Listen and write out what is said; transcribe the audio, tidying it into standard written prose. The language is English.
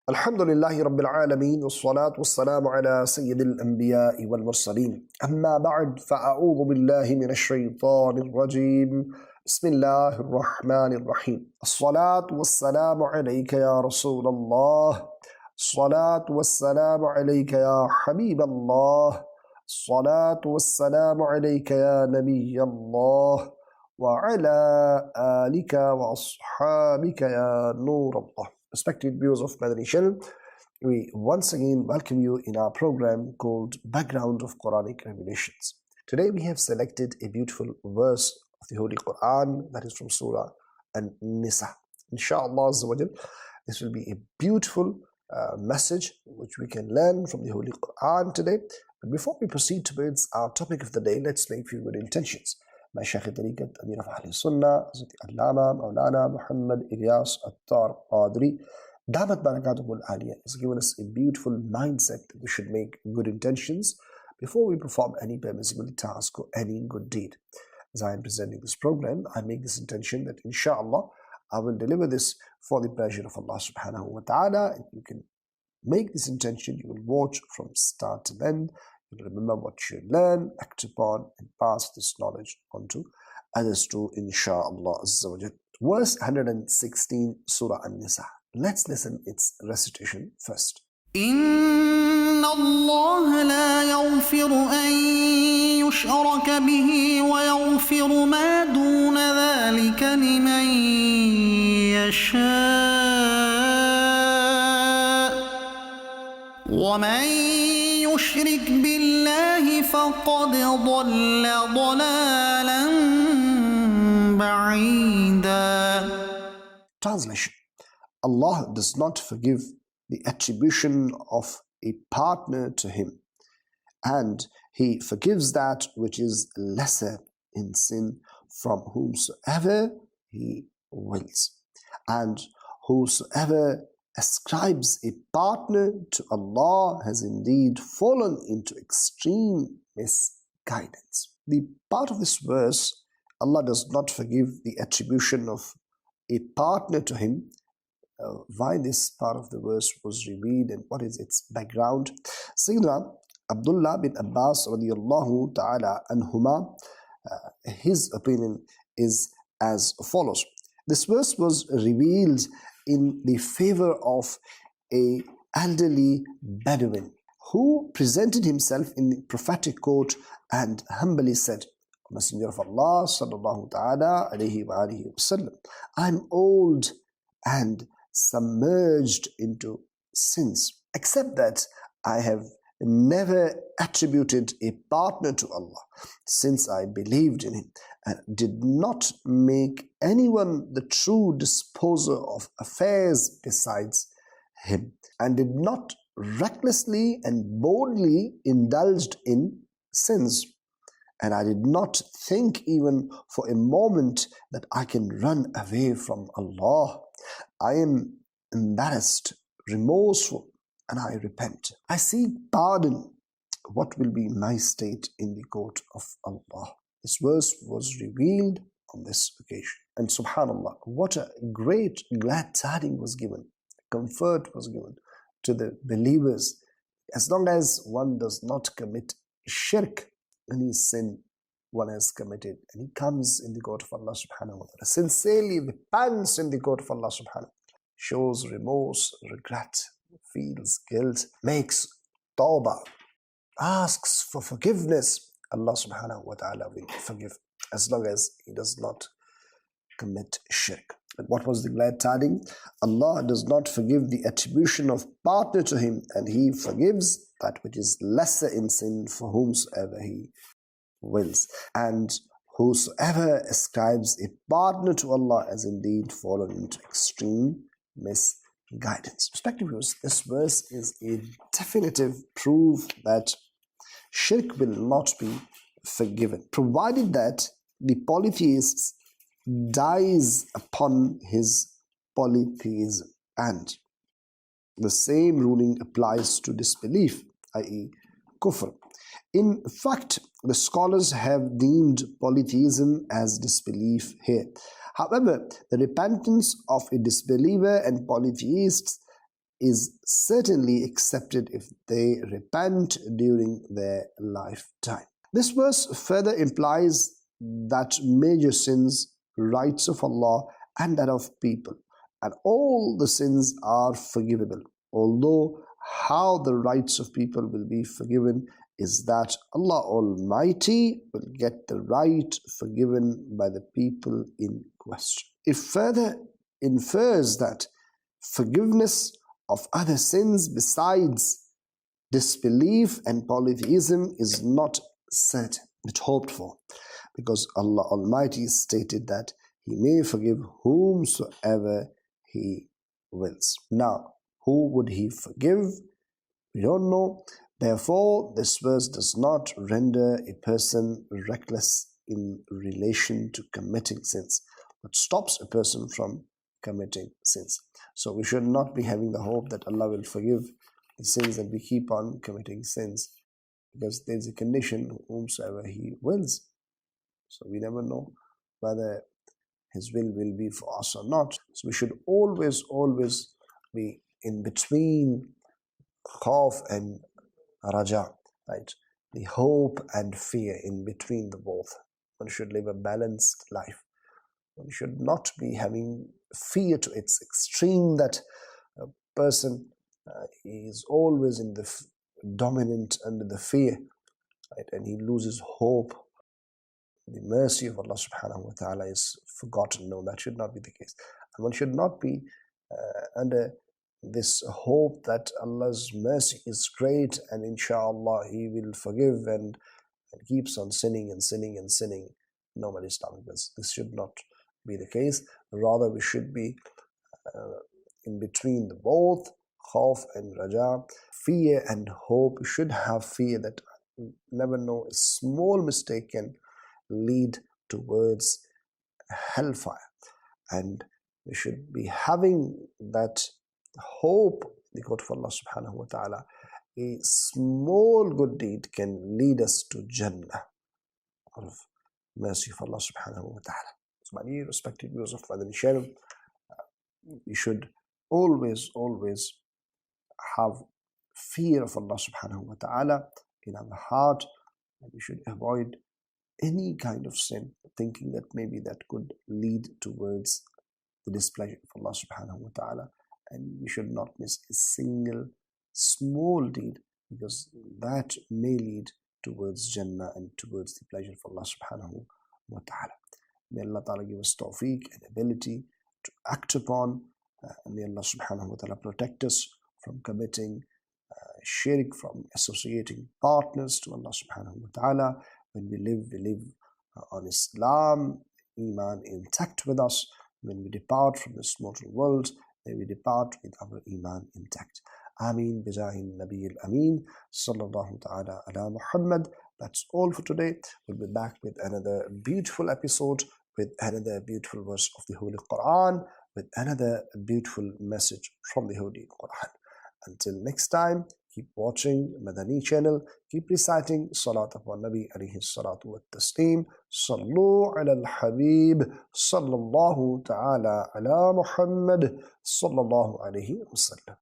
الحمد لله رب العالمين والصلاة والسلام على سيد الأنبياء والمرسلين أما بعد فأعوذ بالله من الشيطان الرجيم بسم الله الرحمن الرحيم الصلاة والسلام عليك يا رسول الله الصلاة والسلام عليك يا حبيب الله الصلاة والسلام عليك يا نبي الله وعلى آلك وأصحابك يا نور الله. Respected viewers of Madani Channel, we once again welcome you in our program called Background of Quranic Revelations. Today we have selected a beautiful verse of the Holy Quran that is from Surah An-Nisa. Inshallah, this will be a beautiful message which we can learn from the Holy Quran today. But before we proceed towards our topic of the day, let's make few good intentions. My Shaykh Tariqat Amir of Ahl Sunnah, Allama Maulana Muhammad Ilyas Attar Qadri, Damat Barakatuhul Aliyah, has given us a beautiful mindset that we should make good intentions before we perform any permissible task or any good deed. As I am presenting this program, I make this intention that inshallah I will deliver this for the pleasure of Allah subhanahu wa ta'ala. And you can make this intention, you will watch from start to end. You'll remember what you learn, act upon, and pass this knowledge on to others too, inshaAllah Azza wa Jal. Verse 116, Surah An-Nisa. Let's listen its recitation first. إن الله لا يغفر أن يشرك به ويغفر ما دون ذلك لمن يشاء ومن يشرك بالله فقد ضل ضلالا بعيدا. Translation: Allah does not forgive the attribution of a partner to Him, and He forgives that which is lesser in sin from whomsoever He wills. And whosoever ascribes a partner to Allah has indeed fallen into extreme misguidance. The part of this verse, Allah does not forgive the attribution of a partner to Him. Why this part of the verse was revealed and what is its background? Sayyidina Abdullah bin Abbas radiyallahu ta'ala anhuma, his opinion is as follows. This verse was revealed in the favor of a elderly Bedouin who presented himself in the prophetic court and humbly said, Messenger of Allah sallallahu ta'ala alayhi wa alihi wasallam, I'm old and submerged into sins, except that I have never attributed a partner to Allah since I believed in Him, and did not make anyone the true disposer of affairs besides Him, and did not recklessly and boldly indulged in sins. And I did not think even for a moment that I can run away from Allah. I am embarrassed, remorseful, and I repent. I seek pardon. What will be my state in the court of Allah? This verse was revealed on this occasion. And subhanAllah, what a great glad tidings was given, comfort was given to the believers. As long as one does not commit shirk, any sin one has committed, and he comes in the court of Allah subhanahu wa ta'ala, sincerely repents in the court of Allah subhanahu wa ta'ala, shows remorse, regret, feels guilt, makes tawbah, asks for forgiveness, Allah subhanahu wa ta'ala will forgive as long as he does not commit shirk. And what was the glad tidings? Allah does not forgive the attribution of partner to Him, and He forgives that which is lesser in sin for whomsoever He wills. And whosoever ascribes a partner to Allah has indeed fallen into extreme misguidance. Respected viewers, this verse is a definitive proof that shirk will not be forgiven, provided that the polytheist dies upon his polytheism. And the same ruling applies to disbelief, i.e. kufr. In fact, the scholars have deemed polytheism as disbelief here. However, the repentance of a disbeliever and polytheists is certainly accepted if they repent during their lifetime. This verse further implies that major sins, rights of Allah and that of people, and all the sins are forgivable. Although how the rights of people will be forgiven is that Allah Almighty will get the right forgiven by the people in question. It further infers that forgiveness of other sins besides disbelief and polytheism is not certain, but hoped for, because Allah Almighty stated that He may forgive whomsoever He wills. Now, who would He forgive? We don't know. Therefore, this verse does not render a person reckless in relation to committing sins, but stops a person from committing sins. So we should not be having the hope that Allah will forgive the sins and we keep on committing sins, because there's a condition, whomsoever He wills. So we never know whether His will be for us or not. So we should always be in between khawf and raja, right? The hope and fear, in between the both. One should live a balanced life. One should not be having fear to its extreme that a person is always in the dominant under the fear, right? And he loses hope. The mercy of Allah subhanahu wa ta'ala is forgotten. No, that should not be the case. And one should not be under this hope that Allah's mercy is great and inshallah He will forgive, and keeps on sinning and sinning and sinning. No, Islamic, this should not be the case. Rather, we should be in between the both, khawf and raja, fear and hope. We should have fear that never know a small mistake can lead towards hellfire, and we should be having that hope, the court of Allah subhanahu wa ta'ala. A small good deed can lead us to Jannah out of mercy of Allah subhanahu wa ta'ala. So my dear respected viewers of Madani Channel, we should always have fear of Allah subhanahu wa ta'ala in our heart, and we should avoid any kind of sin, thinking that maybe that could lead towards the displeasure of Allah subhanahu wa ta'ala. And we should not miss a single small deed, because that may lead towards Jannah and towards the pleasure of Allah subhanahu wa ta'ala. May Allah ta'ala give us tawfiq and ability to act upon, and may Allah subhanahu wa ta'ala protect us from committing shirk, from associating partners to Allah subhanahu wa ta'ala. When we live on Islam, Iman intact with us. When we depart from this mortal world, may we depart with our Iman intact. Ameen bijahin Nabi al-Ameen sallallahu ta'ala ala Muhammad. That's all for today. We'll be back with another beautiful episode, with another beautiful verse of the Holy Quran, with another beautiful message from the Holy Quran. Until next time, keep watching Madani Channel. Keep reciting Salat upon Nabi alayhi salatu wa taslim. Sallu ala al-Habib sallallahu ta'ala ala Muhammad sallallahu alayhi wa sallam.